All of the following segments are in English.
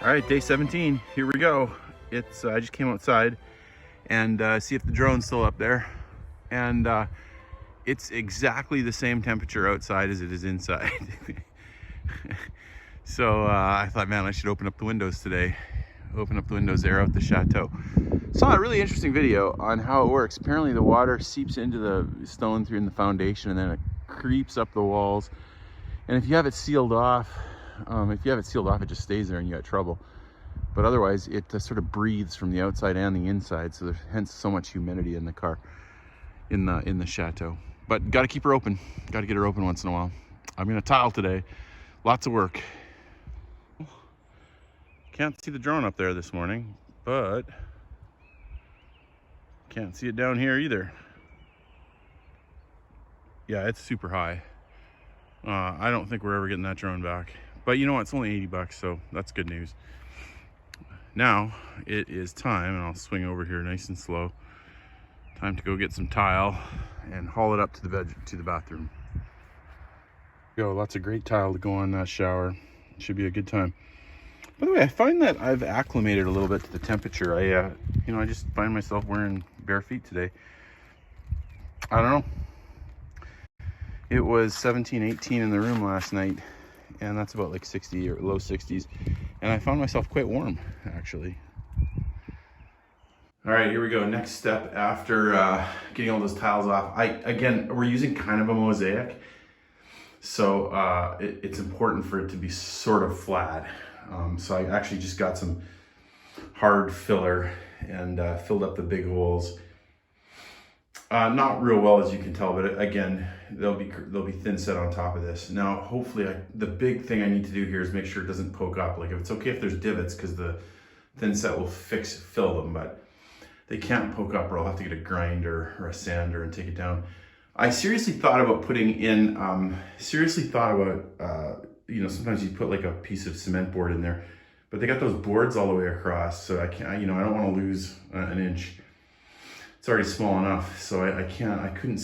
All right, day 17, here we go. It's I just came outside and see if the drone's still up there. And it's exactly the same temperature outside as it is inside. So I thought, man, I should open up the windows today. Open up the windows, air out the Chateau. Saw a really interesting video on how it works. Apparently the water seeps into the stone through in the foundation and then it creeps up the walls. And if you have it sealed off, it just stays there and you got trouble. But otherwise, it sort of breathes from the outside and the inside, so there's hence so much humidity in the car, in the Chateau. But got to keep her open. Got to get her open once in a while. I'm gonna tile today. Lots of work. Can't see the drone up there this morning, but can't see it down here either. Yeah, it's super high. I don't think we're ever getting that drone back. But you know what? It's only 80 bucks, so that's good news. Now it is time, and I'll swing over here nice and slow. Time to go get some tile and haul it up to the bathroom. Go, lots of great tile to go on that shower. Should be a good time. By the way, I find that I've acclimated a little bit to the temperature. I just find myself wearing bare feet today. I don't know. It was 17, 18 in the room last night, and that's about like 60 or low 60s. And I found myself quite warm, actually. All right, here we go. Next step after getting all those tiles off. Again, we're using kind of a mosaic. So it's important for it to be sort of flat. So I actually just got some hard filler and filled up the big holes. Not real well, as you can tell, but again, they'll be thin set on top of this. Now, hopefully, the big thing I need to do here is make sure it doesn't poke up. Like, if it's okay if there's divots, because the thin set will fill them, but they can't poke up, or I'll have to get a grinder or a sander and take it down. I seriously thought about putting in, sometimes you put like a piece of cement board in there, but they got those boards all the way across, so I don't want to lose an inch. It's already small enough, so I couldn't,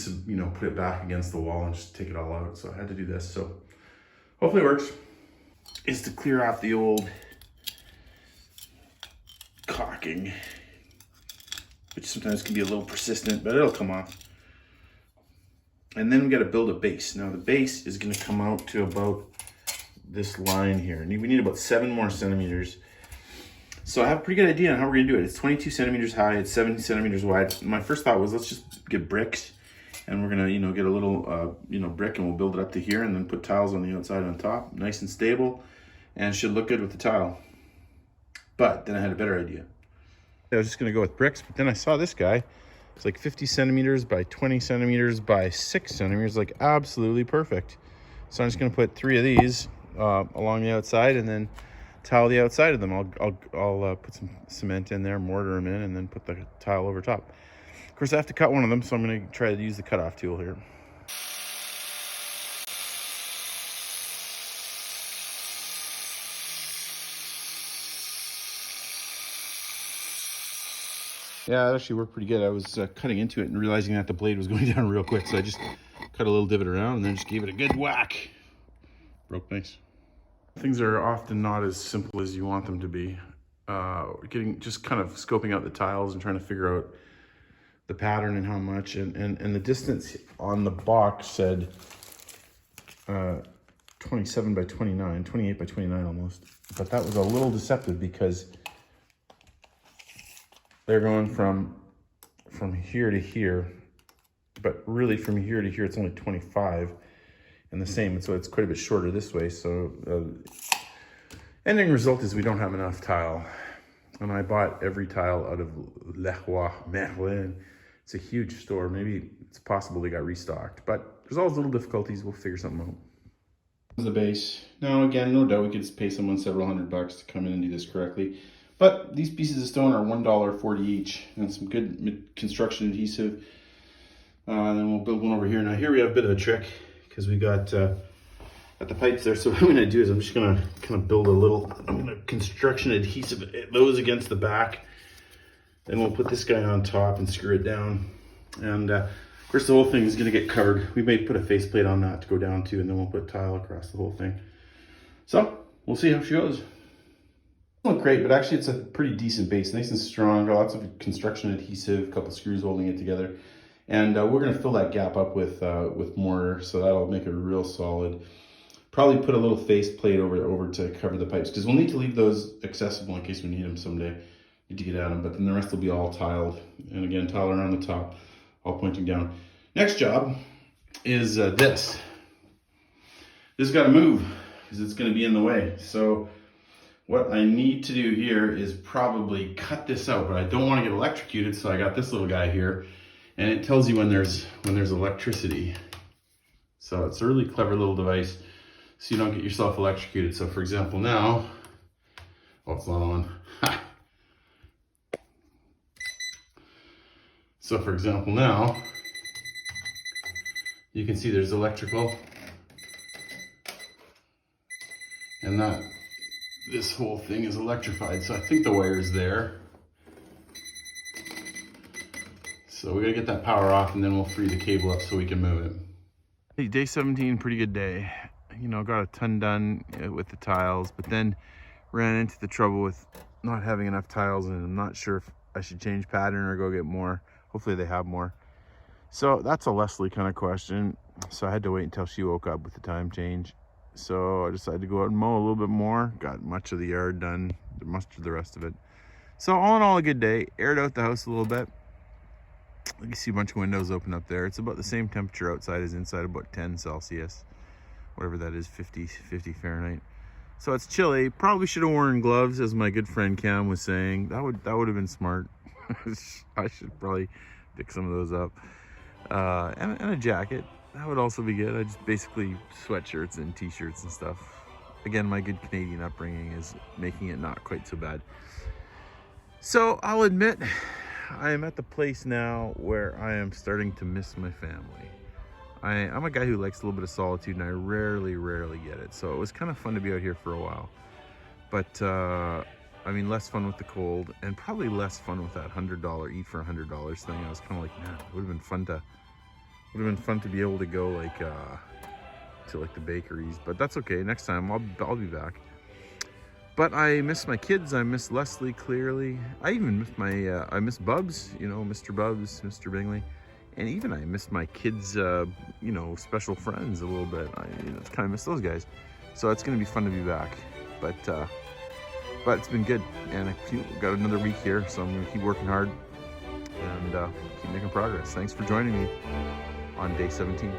put it back against the wall and just take it all out. So I had to do this. So hopefully it works. Is to clear off the old caulking, which sometimes can be a little persistent, but it'll come off. And then we got to build a base. Now the base is going to come out to about this line here, and we need about 7 more centimeters. So I have a pretty good idea on how we're gonna do it. It's 22 centimeters high, it's 70 centimeters wide. My first thought was, let's just get bricks, and we're gonna, get a little, brick, and we'll build it up to here, and then put tiles on the outside and on top, nice and stable, and it should look good with the tile. But then I had a better idea. I was just gonna go with bricks, but then I saw this guy. It's like 50 centimeters by 20 centimeters by 6 centimeters, like absolutely perfect. So I'm just gonna put 3 of these along the outside, and then tile the outside of them. I'll put some cement in there, mortar them in, and then put the tile over top. Of course, I have to cut one of them, so I'm going to try to use the cutoff tool here. Yeah, it actually worked pretty good. I was cutting into it and realizing that the blade was going down real quick, so I just cut a little divot around and then just gave it a good whack. Broke nice. Things are often not as simple as you want them to be. Just kind of scoping out the tiles and trying to figure out the pattern and how much, and the distance on the box said 27 by 29, 28 by 29 almost. But that was a little deceptive because they're going from here to here, but really from here to here it's only 25. And the same, so it's quite a bit shorter this way. So ending result is we don't have enough tile. And I bought every tile out of Le Roi Merlin. It's a huge store. Maybe it's possible they got restocked, but there's always little difficulties. We'll figure something out. This is the base. Now again, no doubt we could pay someone several $100 to come in and do this correctly. But these pieces of stone are $1.40 each, and some good construction adhesive. And then we'll build one over here. Now here we have a bit of a trick, because we got the pipes there. So what I'm gonna do is I'm just gonna kind of build I'm gonna construction adhesive those against the back. Then we'll put this guy on top and screw it down. And of course the whole thing is gonna get covered. We may put a faceplate on that to go down to, and then we'll put tile across the whole thing. So we'll see how she goes. Look great, but actually it's a pretty decent base, nice and strong, got lots of construction adhesive, a couple screws holding it together. And we're gonna fill that gap up with mortar, so that'll make it real solid. Probably put a little face plate over to cover the pipes, because we'll need to leave those accessible in case we need them someday. Need to get at them, but then the rest will be all tiled. And again, tile around the top, all pointing down. Next job is this. This has got to move because it's going to be in the way. So what I need to do here is probably cut this out, but I don't want to get electrocuted, so I got this little guy here, and it tells you when there's electricity. So it's a really clever little device, so you don't get yourself electrocuted. So for example now, oh, it's not on. Ha. So for example now, you can see there's electrical, and this whole thing is electrified. So I think the wire's there. So we gotta get that power off, and then we'll free the cable up so we can move it. Hey, day 17, pretty good day. You know, got a ton done with the tiles, but then ran into the trouble with not having enough tiles, and I'm not sure if I should change pattern or go get more. Hopefully they have more. So that's a Leslie kind of question. So I had to wait until she woke up with the time change. So I decided to go out and mow a little bit more. Got much of the yard done, much of the rest of it. So all in all, a good day. Aired out the house a little bit. You can see a bunch of windows open up there. It's about the same temperature outside as inside, about 10 Celsius. Whatever that is, 50 Fahrenheit. So it's chilly. Probably should have worn gloves, as my good friend Cam was saying. That would have been smart. I should probably pick some of those up. And a jacket. That would also be good. I just basically sweatshirts and t-shirts and stuff. Again, my good Canadian upbringing is making it not quite so bad. So I'll admit, I am at the place now where I am starting to miss my family. I'm a guy who likes a little bit of solitude, and I rarely get it. So it was kind of fun to be out here for a while. But, I mean, less fun with the cold, and probably less fun with that $100 eat for $100 thing. I was kind of like, man, it would have been fun to be able to go like to like the bakeries, but that's okay. Next time I'll be back. But I miss my kids. I miss Leslie clearly. I even miss I miss Bubs, you know, Mr. Bubs, Mr. Bingley, and even I miss my kids, you know, special friends a little bit. I kind of miss those guys. So it's gonna be fun to be back. But it's been good, and I've got another week here, so I'm gonna keep working hard and keep making progress. Thanks for joining me on day 17.